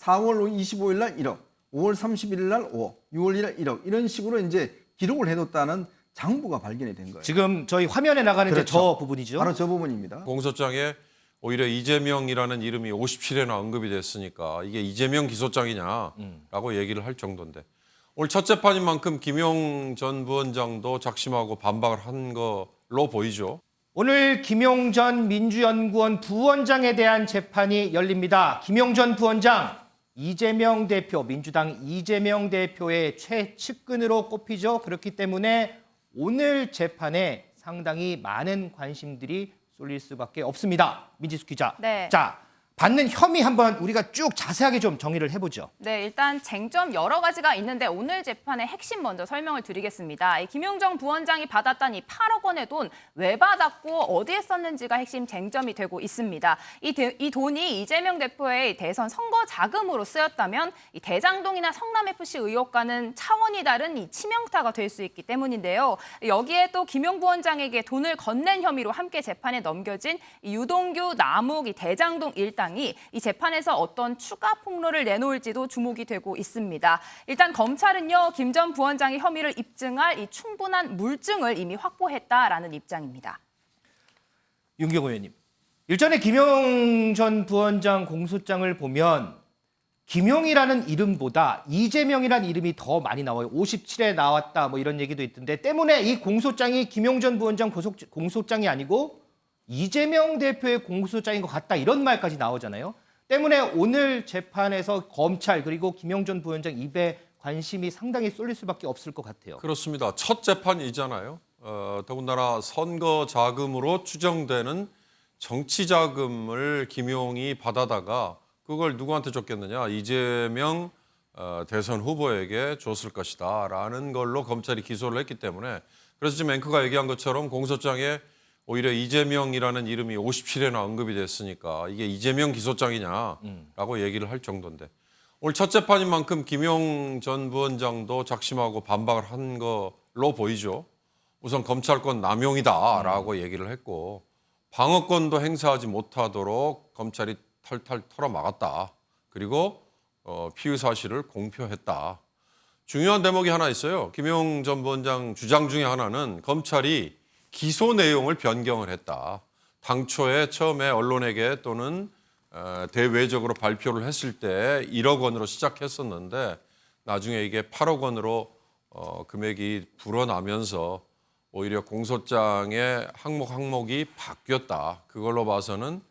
4월 25일 날 1억, 5월 31일 날 5억, 6월 1일 날 1억 이런 식으로 이제 기록을 해뒀다는 장부가 발견이 된 거예요. 지금 저희 화면에 나가는 그렇죠. 이제 저 부분이죠. 바로 저 부분입니다. 공소장에 오히려 이재명이라는 이름이 57회나 언급이 됐으니까 이게 이재명 기소장이냐라고 얘기를 할 정도인데 오늘 첫 재판인 만큼 김용 전 부원장도 작심하고 반박을 한 걸로 보이죠. 오늘 김용 전 민주연구원 부원장에 대한 재판이 열립니다. 김용 전 부원장, 이재명 대표, 민주당 이재명 대표의 최측근으로 꼽히죠. 그렇기 때문에 오늘 재판에 상당히 많은 관심들이 쏠릴 수밖에 없습니다. 민지숙 기자. 네. 자, 받는 혐의 한번 우리가 쭉 자세하게 좀 정리를 해보죠. 네, 일단 쟁점 여러 가지가 있는데 오늘 재판의 핵심 먼저 설명을 드리겠습니다. 이 김용정 부원장이 받았던 이 8억 원의 돈 왜 받았고 어디에 썼는지가 핵심 쟁점이 되고 있습니다. 이 돈이 이재명 대표의 대선 선거 자금으로 쓰였다면 이 대장동이나 성남FC 의혹과는 차원이 다른 이 치명타가 될 수 있기 때문인데요. 여기에 또 김용 부원장에게 돈을 건넨 혐의로 함께 재판에 넘겨진 이 유동규, 남욱, 이 대장동 일당이 이 재판에서 어떤 추가 폭로를 내놓을지도 주목이 되고 있습니다. 일단 검찰은요, 김 전 부원장의 혐의를 입증할 이 충분한 물증을 이미 확보했다라는 입장입니다. 윤경호 의원님. 일전에 김용 전 부원장 공소장을 보면 김용이라는 이름보다 이재명이라는 이름이 더 많이 나와요. 57에 나왔다 뭐 이런 얘기도 있던데 때문에 이 공소장이 김용 전 부원장 공소장이 아니고 이재명 대표의 공소장인 것 같다 이런 말까지 나오잖아요. 때문에 오늘 재판에서 검찰 그리고 김용 전 부원장 입에 관심이 상당히 쏠릴 수밖에 없을 것 같아요. 그렇습니다. 첫 재판이잖아요. 더군다나 선거 자금으로 추정되는 정치 자금을 김용이 받아다가 그걸 누구한테 줬겠느냐? 이재명 대선 후보에게 줬을 것이다라는 걸로 검찰이 기소를 했기 때문에 그래서 지금 앵커가 얘기한 것처럼 공소장에 오히려 이재명이라는 이름이 57회나 언급이 됐으니까 이게 이재명 기소장이냐라고 얘기를 할 정도인데 오늘 첫 재판인 만큼 김용 전 부원장도 작심하고 반박을 한 걸로 보이죠. 우선 검찰권 남용이다라고 얘기를 했고 방어권도 행사하지 못하도록 검찰이 탈탈 털어막았다. 그리고 피의 사실을 공표했다. 중요한 대목이 하나 있어요. 김용 전 부원장 주장 중에 하나는 검찰이 기소 내용을 변경을 했다. 당초에 처음에 언론에게 또는 대외적으로 발표를 했을 때 1억 원으로 시작했었는데 나중에 이게 8억 원으로 금액이 불어나면서 오히려 공소장의 항목이 바뀌었다. 그걸로 봐서는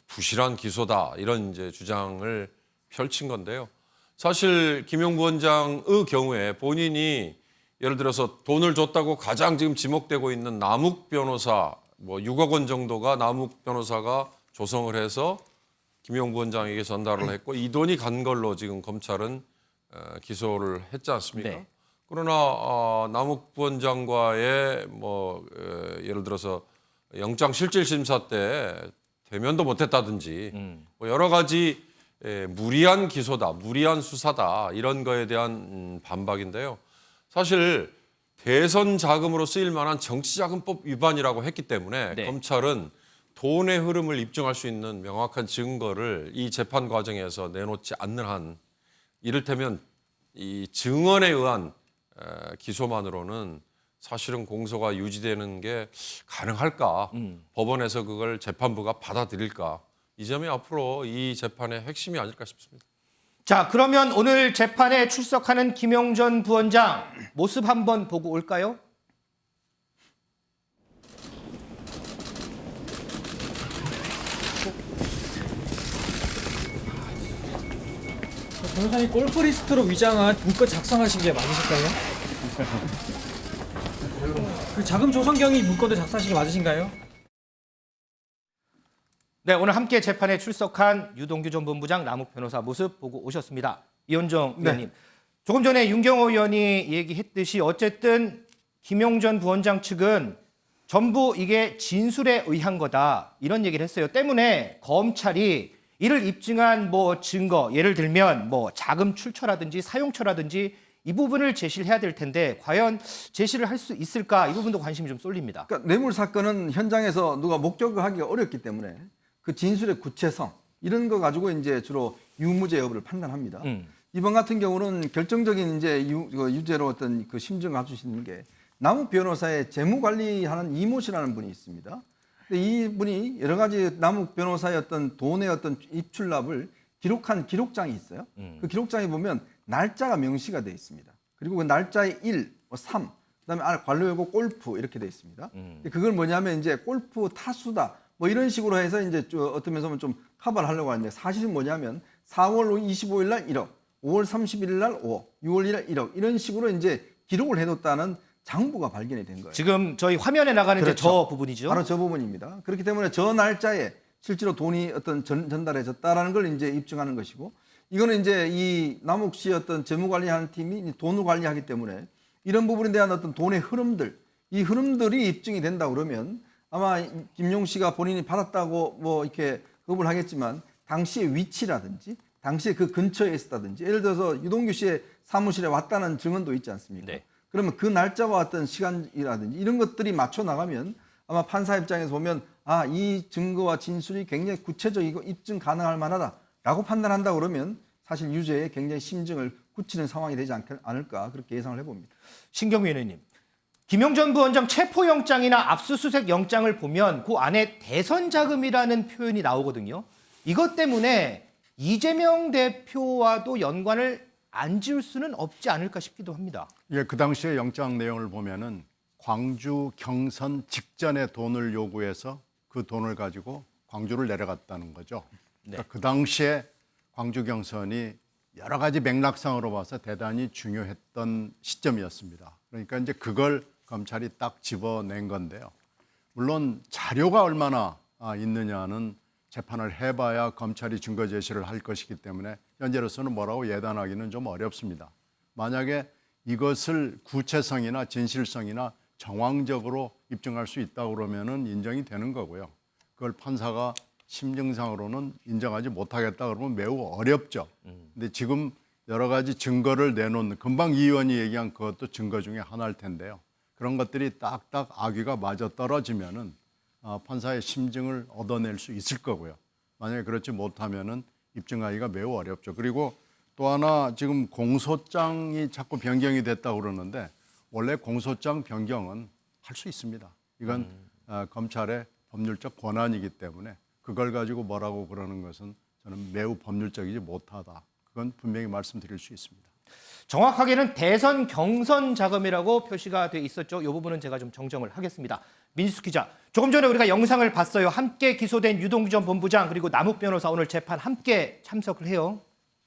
부실한 기소다. 이런 이제 주장을 펼친 건데요. 사실 김용 부원장의 경우에 본인이 예를 들어서 돈을 줬다고 가장 지금 지목되고 있는 남욱 변호사, 뭐 6억 원 정도가 남욱 변호사가 조성을 해서 김용 부원장에게 전달을 했고 이 돈이 간 걸로 지금 검찰은 기소를 했지 않습니까? 네. 그러나 남욱 부원장과의 뭐 예를 들어서 영장 실질 심사 때 대면도 못했다든지 뭐 여러 가지 무리한 기소다, 무리한 수사다 이런 거에 대한 반박인데요. 사실 대선 자금으로 쓰일 만한 정치자금법 위반이라고 했기 때문에 네. 검찰은 돈의 흐름을 입증할 수 있는 명확한 증거를 이 재판 과정에서 내놓지 않는 한 이를테면 이 증언에 의한 기소만으로는 사실은 공소가 유지되는 게 가능할까? 법원에서 그걸 재판부가 받아들일까? 이 점이 앞으로 이 재판의 핵심이 아닐까 싶습니다. 자, 그러면 오늘 재판에 출석하는 김용 전 부원장 모습 한번 보고 올까요? 변호사님 골프 리스트로 위장한 문건 작성하신 게 맞으실까요? 그 자금 조성 경위 문건도 작성하신 게 맞으신가요? 네, 오늘 함께 재판에 출석한 유동규 전 본부장 남욱 변호사 모습 보고 오셨습니다. 이현정 의원님, 조금 전에 윤경호 의원이 얘기했듯이 어쨌든 김용 전 부원장 측은 전부 이게 진술에 의한 거다 이런 얘기를 했어요. 때문에 검찰이 이를 입증한 뭐 증거, 예를 들면 뭐 자금 출처라든지 사용처라든지 이 부분을 제시를 해야 될 텐데 과연 제시를 할 수 있을까 이 부분도 관심이 좀 쏠립니다. 그러니까 뇌물 사건은 현장에서 누가 목격하기가 어렵기 때문에 그 진술의 구체성 이런 거 가지고 이제 주로 유무죄 여부를 판단합니다. 이번 같은 경우는 결정적인 이제 유죄로 어떤 그 심증을 갖출 수 있는 게 남욱 변호사의 재무 관리하는 이모 씨라는 분이 있습니다. 근데 이 분이 여러 가지 남욱 변호사의 어떤 돈의 어떤 입출납을 기록한 기록장이 있어요. 그 기록장에 보면 날짜가 명시가 되어 있습니다. 그리고 그 날짜에 1, 3, 그다음에 관료여고 골프 이렇게 되어 있습니다. 그걸 뭐냐면 이제 골프 타수다 뭐 이런 식으로 해서 이제 어떤 면에서 좀 커버를 하려고 하는데 사실은 뭐냐면 4월 25일 날 1억, 5월 31일 날 5억, 6월 1일 1억 이런 식으로 이제 기록을 해뒀다는 장부가 발견이 된 거예요. 지금 저희 화면에 나가는 이제 그렇죠. 저 부분이죠. 바로 저 부분입니다. 그렇기 때문에 저 날짜에 실제로 돈이 어떤 전달해졌다라는 걸 이제 입증하는 것이고, 이거는 이제 이 남욱 씨 어떤 재무 관리하는 팀이 돈을 관리하기 때문에 이런 부분에 대한 어떤 돈의 흐름들, 이 흐름들이 입증이 된다 그러면 아마 김용 씨가 본인이 받았다고 뭐 이렇게 거부를 하겠지만 당시의 위치라든지 당시에 그 근처에 있었다든지 예를 들어서 유동규 씨의 사무실에 왔다는 증언도 있지 않습니까? 네. 그러면 그 날짜와 어떤 시간이라든지 이런 것들이 맞춰 나가면 아마 판사 입장에서 보면 아, 이 증거와 진술이 굉장히 구체적이고 입증 가능할 만하다라고 판단한다 그러면 사실 유죄에 굉장히 심증을 굳히는 상황이 되지 않을까 그렇게 예상을 해봅니다. 신경미 의원님, 김용전 부원장 체포영장이나 압수수색 영장을 보면 그 안에 대선 자금이라는 표현이 나오거든요. 이것 때문에 이재명 대표와도 연관을 안 지을 수는 없지 않을까 싶기도 합니다. 예, 그 당시에 영장 내용을 보면은 광주 경선 직전에 돈을 요구해서 그 돈을 가지고 광주를 내려갔다는 거죠. 그러니까 그 당시에 광주 경선이 여러 가지 맥락상으로 봐서 대단히 중요했던 시점이었습니다. 그러니까 이제 그걸 검찰이 딱 집어낸 건데요. 물론 자료가 얼마나 있느냐는 재판을 해봐야 검찰이 증거 제시를 할 것이기 때문에 현재로서는 뭐라고 예단하기는 좀 어렵습니다. 만약에 이것을 구체성이나 진실성이나 정황적으로 입증할 수 있다고 그러면은 인정이 되는 거고요. 그걸 판사가 심증상으로는 인정하지 못하겠다 그러면 매우 어렵죠. 근데 지금 여러 가지 증거를 내놓는, 금방 이 의원이 얘기한 그것도 증거 중에 하나일 텐데요. 그런 것들이 딱딱 악의가 맞아 떨어지면은 판사의 심증을 얻어낼 수 있을 거고요. 만약에 그렇지 못하면은 입증하기가 매우 어렵죠. 그리고 또 하나 지금 공소장이 자꾸 변경이 됐다고 그러는데 원래 공소장 변경은 할 수 있습니다. 이건 검찰의 법률적 권한이기 때문에 그걸 가지고 뭐라고 그러는 것은 저는 매우 법률적이지 못하다. 그건 분명히 말씀드릴 수 있습니다. 정확하게는 대선 경선 자금이라고 표시가 돼 있었죠. 이 부분은 제가 좀 정정을 하겠습니다. 민수 기자, 조금 전에 우리가 영상을 봤어요. 함께 기소된 유동규 전 본부장 그리고 남욱 변호사 오늘 재판 함께 참석을 해요.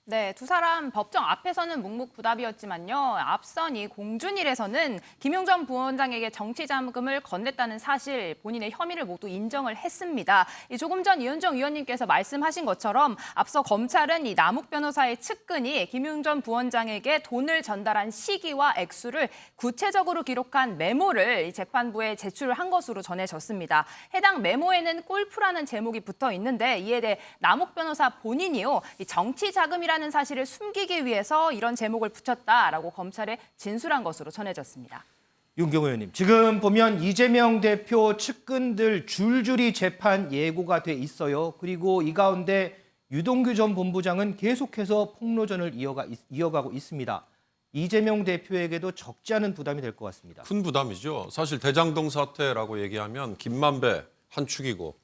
네, 두 사람 법정 앞에서는 묵묵부답이었지만요. 앞선 이 공준일에서는 김용전 부원장에게 정치 자금을 건넸다는 사실, 본인의 혐의를 모두 인정을 했습니다. 조금 전 이현정 의원님께서 말씀하신 것처럼 앞서 검찰은 이 남욱 변호사의 측근이 김용전 부원장에게 돈을 전달한 시기와 액수를 구체적으로 기록한 메모를 재판부에 제출한 것으로 전해졌습니다. 해당 메모에는 골프라는 제목이 붙어 있는데 이에 대해 남욱 변호사 본인이요, 이 정치 자금이라는 사실을 숨기기 위해서 이런 제목을 붙였다라고 검찰에 진술한 것으로 전해졌습니다. 윤경호 의원님, 지금 보면 이재명 대표 측근들 줄줄이 재판 예고가 돼 있어요. 그리고 이 가운데 유동규 전 본부장은 계속해서 폭로전을 이어가고 있습니다. 이재명 대표에게도 적지 않은 부담이 될 것 같습니다. 큰 부담이죠. 사실 대장동 사태라고 얘기하면 김만배 한 축이고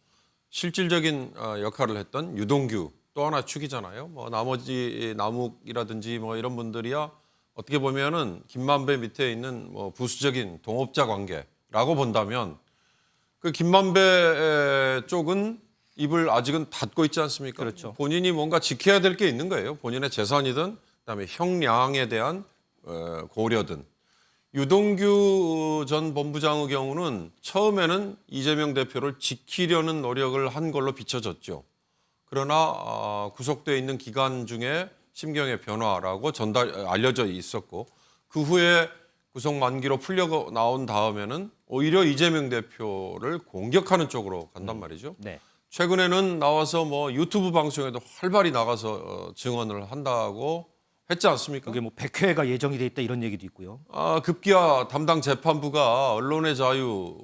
실질적인 역할을 했던 유동규 또 하나 축이잖아요. 뭐 나머지 남욱이라든지 뭐 이런 분들이야 어떻게 보면은 김만배 밑에 있는 뭐 부수적인 동업자 관계라고 본다면 그 김만배 쪽은 입을 아직은 닫고 있지 않습니까? 그렇죠. 본인이 뭔가 지켜야 될 게 있는 거예요. 본인의 재산이든 그다음에 형량에 대한 고려든. 유동규 전 본부장의 경우는 처음에는 이재명 대표를 지키려는 노력을 한 걸로 비춰졌죠. 그러나 구속돼 있는 기간 중에 심경의 변화라고 알려져 있었고 그 후에 구속 만기로 풀려 나온 다음에는 오히려 이재명 대표를 공격하는 쪽으로 간단 말이죠. 네. 최근에는 나와서 뭐 유튜브 방송에도 활발히 나가서 증언을 한다고 했지 않습니까? 그게 뭐 100회가 예정이 돼 있다 이런 얘기도 있고요. 급기야 담당 재판부가 언론의 자유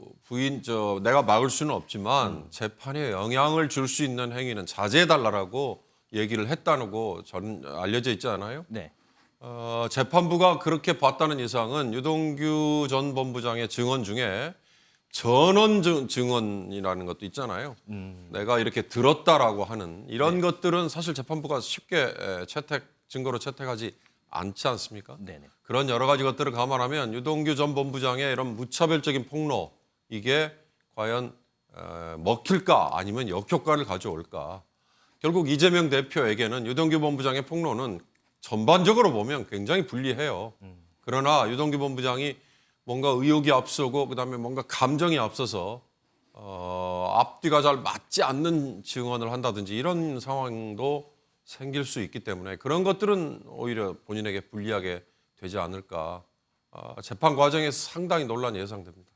내가 막을 수는 없지만 재판에 영향을 줄 수 있는 행위는 자제해달라고 얘기를 했다고 저는 알려져 있지 않아요? 네. 재판부가 그렇게 봤다는 이상은 유동규 전 본부장의 증언 중에 전원 증언이라는 것도 있잖아요. 내가 이렇게 들었다라고 하는 이런 것들은 사실 재판부가 쉽게 증거로 채택하지 않지 않습니까? 네네. 그런 여러 가지 것들을 감안하면 유동규 전 본부장의 이런 무차별적인 폭로 이게 과연 먹힐까 아니면 역효과를 가져올까? 결국 이재명 대표에게는 유동규 본부장의 폭로는 전반적으로 보면 굉장히 불리해요. 그러나 유동규 본부장이 뭔가 의욕이 앞서고 그다음에 뭔가 감정이 앞서서 앞뒤가 잘 맞지 않는 증언을 한다든지 이런 상황도 생길 수 있기 때문에 그런 것들은 오히려 본인에게 불리하게 되지 않을까. 재판 과정에서 상당히 논란이 예상됩니다.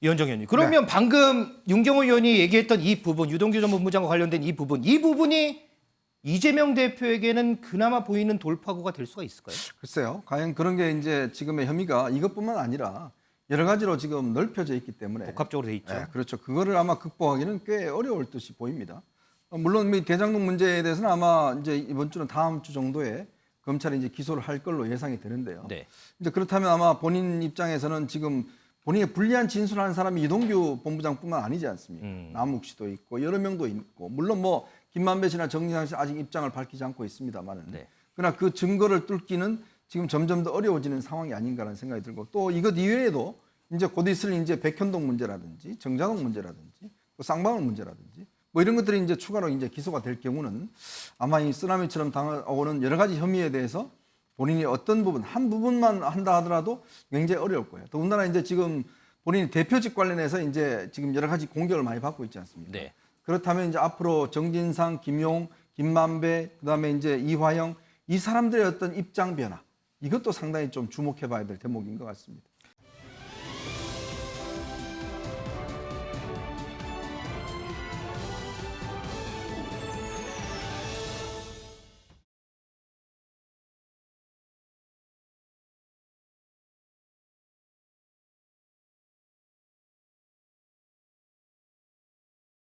이현정 의원님. 그러면 방금 윤경호 의원이 얘기했던 이 부분, 유동규 전 본부장과 관련된 이 부분이 이재명 대표에게는 그나마 보이는 돌파구가 될 수가 있을까요? 글쎄요. 과연 그런 게 이제 지금의 혐의가 이것뿐만 아니라 여러 가지로 지금 넓혀져 있기 때문에 복합적으로 돼 있죠. 네, 그렇죠. 그거를 아마 극복하기는 꽤 어려울 듯이 보입니다. 물론 이 대장동 문제에 대해서는 아마 이제 이번 주는 다음 주 정도에 검찰이 이제 기소를 할 걸로 예상이 되는데요. 네. 이제 그렇다면 아마 본인 입장에서는 지금 본인의 불리한 진술하는 사람이 유동규 본부장뿐만 아니지 않습니까? 남욱 씨도 있고 여러 명도 있고 물론 뭐 김만배 씨나 정진상 씨 아직 입장을 밝히지 않고 있습니다만은 네. 그러나 그 증거를 뚫기는 지금 점점 더 어려워지는 상황이 아닌가라는 생각이 들고 또 이것 이외에도 이제 곧 있을 이제 백현동 문제라든지 정자동 문제라든지 또 쌍방울 문제라든지 뭐 이런 것들이 이제 추가로 이제 기소가 될 경우는 아마 이 쓰나미처럼 당하고는 여러 가지 혐의에 대해서 본인이 어떤 부분 한 부분만 한다 하더라도 굉장히 어려울 거예요. 더군다나 이제 지금 본인이 대표직 관련해서 이제 지금 여러 가지 공격을 많이 받고 있지 않습니까? 네. 그렇다면 이제 앞으로 정진상, 김용, 김만배, 그다음에 이제 이화영 이 사람들의 어떤 입장 변화 이것도 상당히 좀 주목해봐야 될 대목인 것 같습니다.